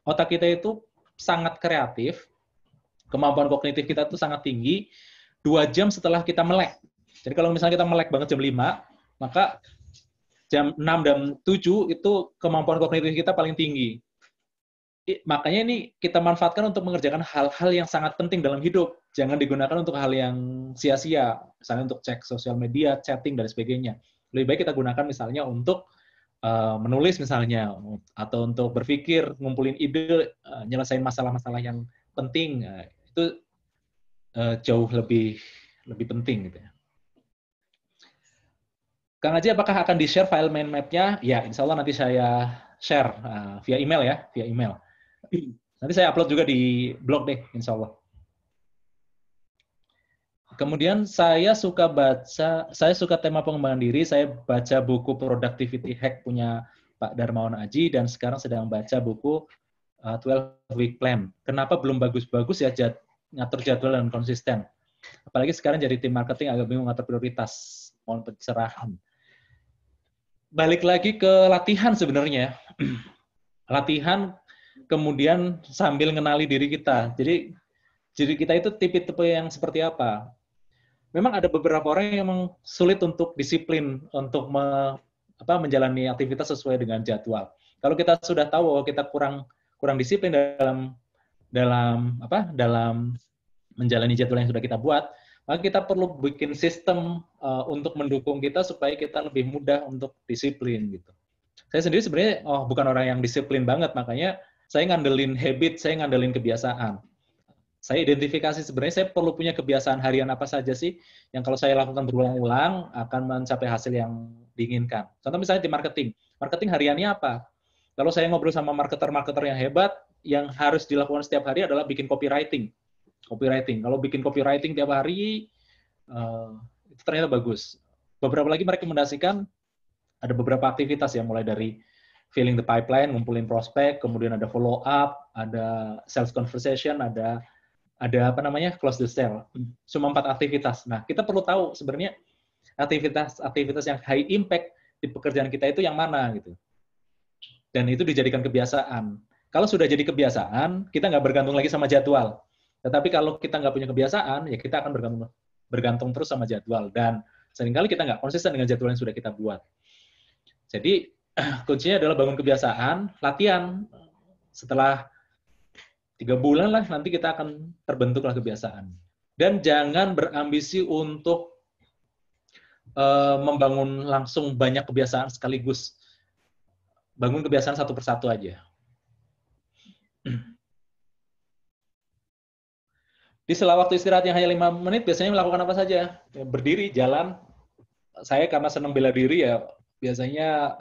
otak kita itu sangat kreatif, kemampuan kognitif kita itu sangat tinggi 2 jam setelah kita melek. Jadi kalau misalnya kita melek banget jam 5, maka jam 6 dan 7 itu kemampuan kognitif kita paling tinggi. Makanya ini kita manfaatkan untuk mengerjakan hal-hal yang sangat penting dalam hidup. Jangan digunakan untuk hal yang sia-sia, misalnya untuk cek sosial media, chatting, dan sebagainya. Lebih baik kita gunakan misalnya untuk menulis misalnya, atau untuk berpikir, ngumpulin ide, nyelesain masalah-masalah yang penting. Itu jauh lebih penting gitu ya. Kang Aji, apakah akan di-share file mind map-nya? Ya, insya Allah nanti saya share via email ya, via email. Nanti saya upload juga di blog deh, insya Allah. Kemudian saya suka tema pengembangan diri, saya baca buku Productivity Hack punya Pak Darmawan Aji, dan sekarang sedang baca buku 12 Week Plan. Kenapa belum bagus-bagus ya ngatur jadwal dan konsisten? Apalagi sekarang jadi tim marketing agak bingung ngatur prioritas. Mohon pencerahan. Balik lagi ke latihan sebenarnya. Latihan kemudian sambil ngenali diri kita. Jadi diri kita itu tipe-tipe yang seperti apa? Memang ada beberapa orang yang memang sulit untuk disiplin untuk menjalani aktivitas sesuai dengan jadwal. Kalau kita sudah tahu bahwa kita kurang disiplin dalam menjalani jadwal yang sudah kita buat, maka kita perlu bikin sistem untuk mendukung kita supaya kita lebih mudah untuk disiplin gitu. Saya sendiri sebenarnya bukan orang yang disiplin banget, makanya saya ngandelin habit, saya ngandelin kebiasaan. Saya identifikasi sebenarnya saya perlu punya kebiasaan harian apa saja sih yang kalau saya lakukan berulang-ulang akan mencapai hasil yang diinginkan. Contoh misalnya di marketing. Marketing hariannya apa? Kalau saya ngobrol sama marketer-marketer yang hebat, yang harus dilakukan setiap hari adalah bikin copywriting. Kalau bikin copywriting tiap hari, itu ternyata bagus. Beberapa lagi merekomendasikan ada beberapa aktivitas ya, mulai dari filling the pipeline, ngumpulin prospek, kemudian ada follow up, ada sales conversation, ada close the sale. Cuma 4 aktivitas. Nah, kita perlu tahu sebenarnya aktivitas yang high impact di pekerjaan kita itu yang mana gitu. Dan itu dijadikan kebiasaan. Kalau sudah jadi kebiasaan, kita nggak bergantung lagi sama jadwal. Tetapi kalau kita nggak punya kebiasaan, ya kita akan bergantung terus sama jadwal. Dan seringkali kita nggak konsisten dengan jadwal yang sudah kita buat. Jadi, kuncinya adalah bangun kebiasaan, latihan. Setelah 3 bulan lah, nanti kita akan terbentuklah kebiasaan. Dan jangan berambisi untuk membangun langsung banyak kebiasaan sekaligus. Bangun kebiasaan satu persatu aja. Di sela waktu istirahat yang hanya 5 menit, biasanya melakukan apa saja? Ya, berdiri, jalan. Saya karena senang bela diri ya, biasanya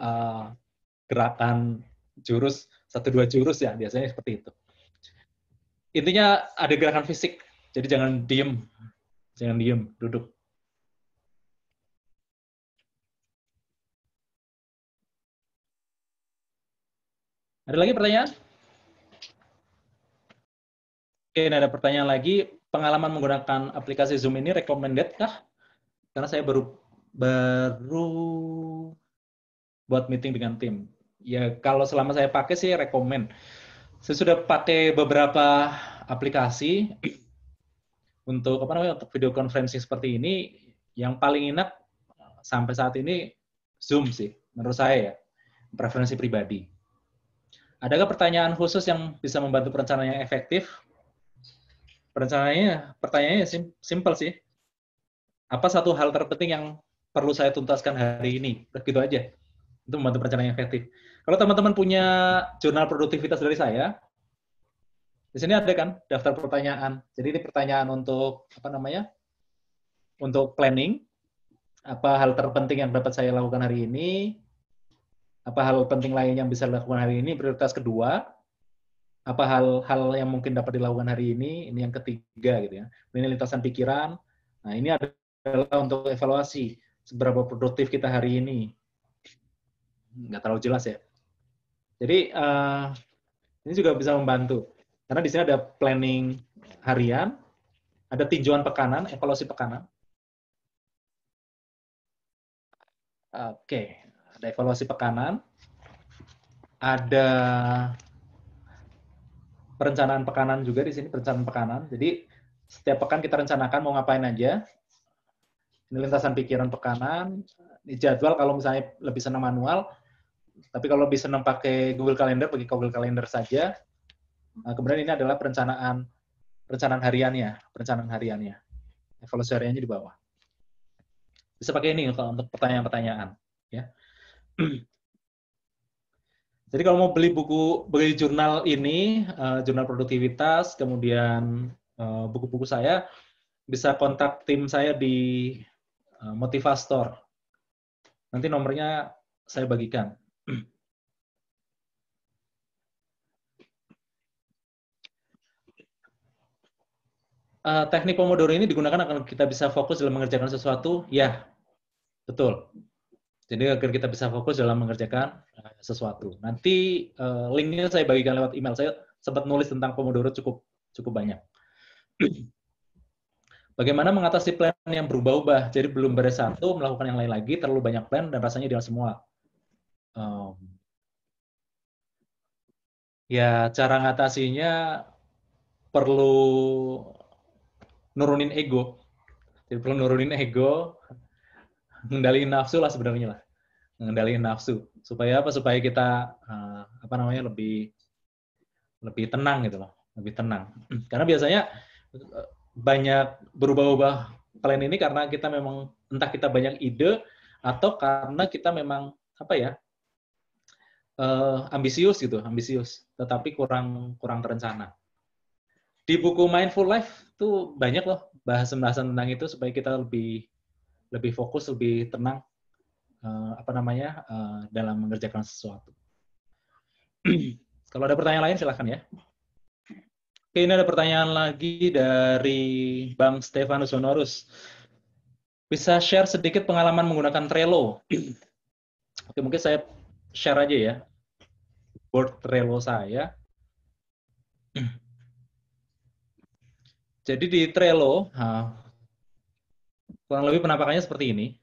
gerakan jurus, 1-2 jurus ya, biasanya seperti itu. Intinya ada gerakan fisik, jadi jangan diem, duduk. Ada lagi pertanyaan? Oke, ada pertanyaan lagi. Pengalaman menggunakan aplikasi Zoom ini recommended kah? Karena saya baru baru buat meeting dengan tim. Ya kalau selama saya pakai sih rekomen. Saya sudah pakai beberapa aplikasi untuk apa namanya untuk video conferencing seperti ini. Yang paling enak sampai saat ini Zoom sih, menurut saya ya, preferensi pribadi. Adakah pertanyaan khusus yang bisa membantu perencanaan yang efektif? Pertanyaannya simpel sih. Apa satu hal terpenting yang perlu saya tuntaskan hari ini? Begitu aja. Itu membantu perencanaan yang efektif. Kalau teman-teman punya jurnal produktivitas dari saya, di sini ada kan daftar pertanyaan. Jadi ini pertanyaan untuk apa namanya? Untuk planning. Apa hal terpenting yang dapat saya lakukan hari ini? Apa hal penting lain yang bisa dilakukan hari ini? Prioritas kedua. Apa hal-hal yang mungkin dapat dilakukan hari ini? Ini yang ketiga gitu ya. Ini lintasan pikiran. Nah, ini adalah untuk evaluasi seberapa produktif kita hari ini. Nggak terlalu jelas ya. Jadi ini juga bisa membantu. Karena di sini ada planning harian, ada tinjauan pekanan, evaluasi pekanan. Oke, ada evaluasi pekanan, ada perencanaan pekanan juga di sini, perencanaan pekanan. Jadi setiap pekan kita rencanakan mau ngapain aja. Ini lintasan pikiran pekanan, ini jadwal kalau misalnya lebih senang manual, tapi kalau lebih senang pakai Google Calendar, pakai Google Calendar saja. Nah, kemudian ini adalah perencanaan hariannya. Evaluasi hariannya di bawah. Bisa pakai ini untuk pertanyaan-pertanyaan. Ya. Jadi kalau mau beli jurnal ini, jurnal produktivitas, kemudian buku-buku saya, bisa kontak tim saya di Motivastor. Nanti nomornya saya bagikan. Teknik Pomodoro ini digunakan agar kita bisa fokus dalam mengerjakan sesuatu. Ya, betul. Jadi agar kita bisa fokus dalam mengerjakan sesuatu. Nanti linknya saya bagikan lewat email. Saya sempat nulis tentang Pomodoro cukup banyak. Bagaimana mengatasi plan yang berubah-ubah? Jadi belum beres satu, melakukan yang lain lagi, terlalu banyak plan dan rasanya ideal semua. Ya cara ngatasinya perlu nurunin ego. Jadi perlu nurunin ego, ngendaliin nafsu lah sebenarnya lah. Ngendaliin nafsu supaya apa? Supaya kita lebih tenang gitu loh, lebih tenang. Karena biasanya banyak berubah-ubah plan ini karena kita memang entah kita banyak ide atau karena kita memang ambisius, tetapi kurang terencana. Di buku Mindful Life tuh banyak loh bahasan-bahasan tentang itu supaya kita lebih fokus, lebih tenang dalam mengerjakan sesuatu. Kalau ada pertanyaan lain silahkan ya. Oke, ini ada pertanyaan lagi dari Bang Stefanus Honorus. Bisa share sedikit pengalaman menggunakan Trello? Oke, mungkin saya share aja ya. Board Trello saya. Jadi di Trello, kurang lebih penampakannya seperti ini.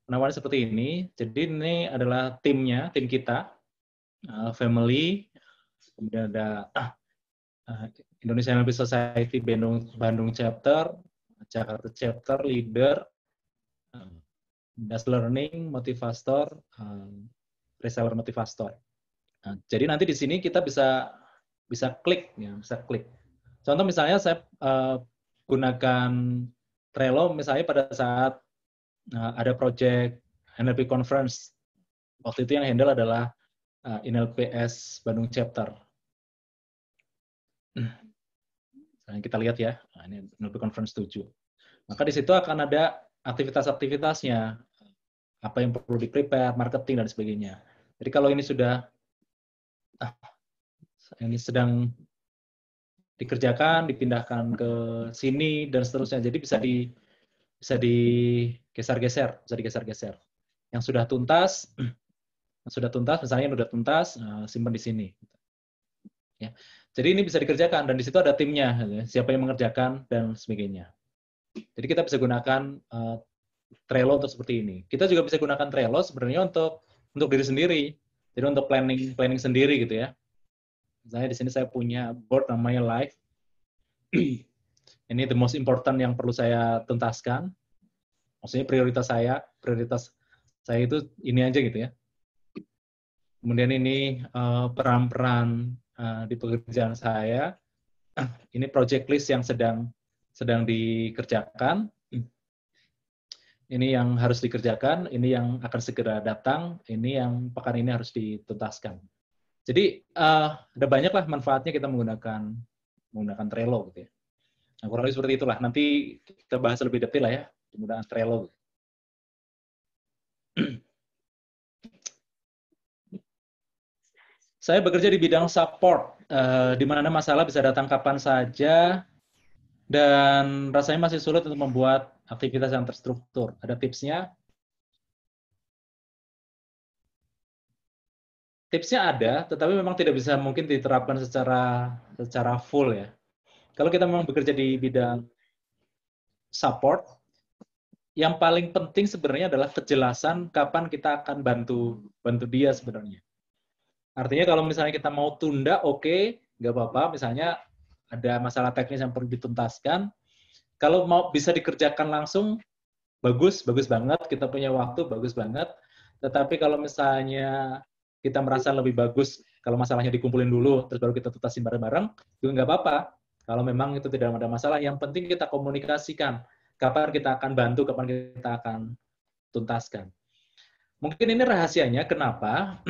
Penampakannya seperti ini. Jadi ini adalah tim kita, family, kemudian ada Indonesia NLP Society Bandung Chapter, Jakarta Chapter, Leader, Das Learning, Motivastor, Reseller Motivastor. Nah, jadi nanti di sini kita bisa klik, ya, bisa klik. Contoh misalnya saya gunakan Trello misalnya pada saat ada project NLP Conference. Waktu itu yang handle adalah NLPS Bandung Chapter. Nah, kita lihat ya, ini NLP Conference 7. Maka di situ akan ada aktivitas-aktivitasnya, apa yang perlu di-prepare, marketing, dan sebagainya. Jadi kalau ini sedang dikerjakan, dipindahkan ke sini, dan seterusnya. Jadi bisa digeser-geser. Yang sudah tuntas, misalnya yang sudah tuntas, simpan di sini. Ya. Jadi ini bisa dikerjakan, dan di situ ada timnya, siapa yang mengerjakan, dan sebagainya. Jadi kita bisa gunakan Trello untuk seperti ini. Kita juga bisa gunakan Trello sebenarnya untuk diri sendiri. Jadi untuk planning sendiri gitu ya. Misalnya di sini saya punya board namanya Live. Ini the most important yang perlu saya tuntaskan. Maksudnya prioritas saya itu ini aja gitu ya. Kemudian ini peran-peran di pekerjaan saya. Ini project list yang sedang dikerjakan. Ini yang harus dikerjakan, ini yang akan segera datang, ini yang pekan ini harus dituntaskan. Jadi ada banyak lah manfaatnya kita menggunakan Trello gitu ya. Nah, kurang lebih seperti itulah. Nanti kita bahas lebih detail lah ya penggunaan Trello. Saya bekerja di bidang support, di mana masalah bisa datang kapan saja, dan rasanya masih sulit untuk membuat aktivitas yang terstruktur. Ada tipsnya? Tipsnya ada, tetapi memang tidak bisa mungkin diterapkan secara full ya. Kalau kita memang bekerja di bidang support, yang paling penting sebenarnya adalah kejelasan kapan kita akan bantu dia sebenarnya. Artinya kalau misalnya kita mau tunda, oke, nggak apa-apa. Misalnya ada masalah teknis yang perlu dituntaskan. Kalau mau bisa dikerjakan langsung, bagus banget. Kita punya waktu, bagus banget. Tetapi kalau misalnya kita merasa lebih bagus kalau masalahnya dikumpulin dulu, terus baru kita tuntasin bareng-bareng, juga nggak apa-apa. Kalau memang itu tidak ada masalah, yang penting kita komunikasikan. Kapan kita akan bantu, kapan kita akan tuntaskan. Mungkin ini rahasianya kenapa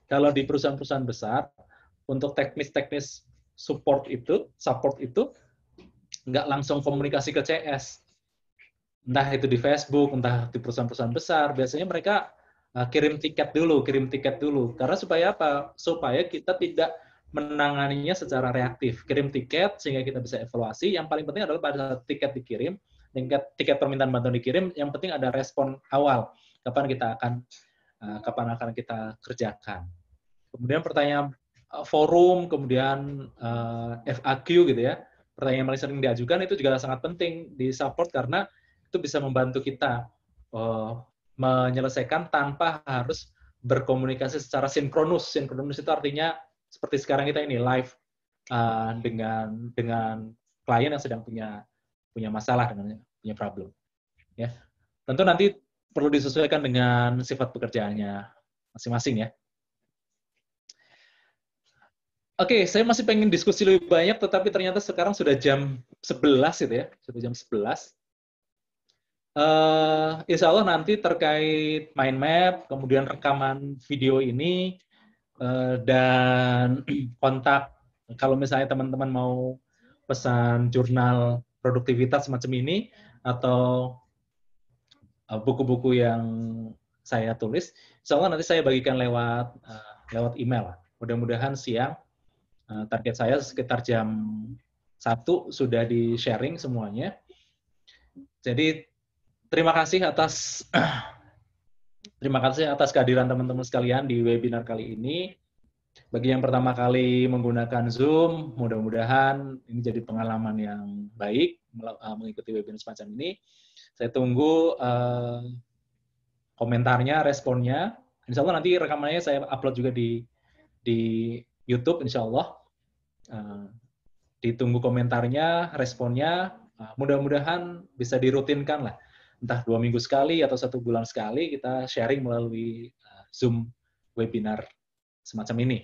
kalau di perusahaan-perusahaan besar, untuk teknis-teknis support itu nggak langsung komunikasi ke CS. Entah itu di Facebook, entah di perusahaan-perusahaan besar, biasanya mereka kirim tiket dulu. Karena supaya apa? Supaya kita tidak menanganinya secara reaktif. Kirim tiket sehingga kita bisa evaluasi. Yang paling penting adalah pada saat tiket dikirim, tiket permintaan bantuan dikirim, yang penting ada respon awal. Kapan akan kita kerjakan. Kemudian pertanyaan forum, kemudian FAQ gitu ya. Pertanyaan yang paling sering diajukan itu juga sangat penting di support karena itu bisa membantu kita menyelesaikan tanpa harus berkomunikasi secara sinkronus. Sinkronus itu artinya seperti sekarang kita ini live dengan klien yang sedang punya masalah, dengan punya problem. Ya, tentu nanti perlu disesuaikan dengan sifat pekerjaannya masing-masing ya. Oke, saya masih pengen diskusi lebih banyak, tetapi ternyata sekarang sudah jam 11 gitu ya, sudah jam 11. Insya Allah nanti terkait mind map, kemudian rekaman video ini, dan kontak, kalau misalnya teman-teman mau pesan jurnal produktivitas semacam ini, atau buku-buku yang saya tulis, insya Allah nanti saya bagikan lewat email. Mudah-mudahan siang. Target saya sekitar jam 1 sudah di-sharing semuanya. Jadi terima kasih atas kehadiran teman-teman sekalian di webinar kali ini. Bagi yang pertama kali menggunakan Zoom, mudah-mudahan ini jadi pengalaman yang baik mengikuti webinar semacam ini. Saya tunggu komentarnya, responnya. Insya Allah nanti rekamannya saya upload juga di YouTube, insya Allah. Ditunggu komentarnya, responnya. Mudah-mudahan bisa dirutinkan lah. Entah 2 minggu sekali atau 1 bulan sekali kita sharing melalui Zoom webinar semacam ini.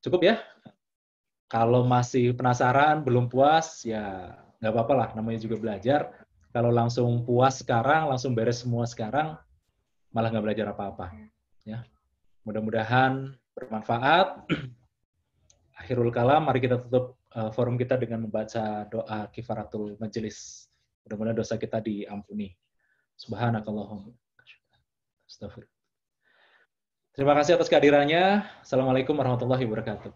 Cukup ya. Kalau masih penasaran, belum puas, ya nggak apa-apa lah, namanya juga belajar. Kalau langsung puas sekarang, langsung beres semua sekarang, malah nggak belajar apa-apa. Ya, mudah-mudahan bermanfaat. Akhirul kalam, mari kita tutup forum kita dengan membaca doa kifaratul majelis. Mudah-mudahan dosa kita diampuni. Subhanakallahumma. Astagfirullah. Terima kasih atas kehadirannya. Assalamualaikum warahmatullahi wabarakatuh.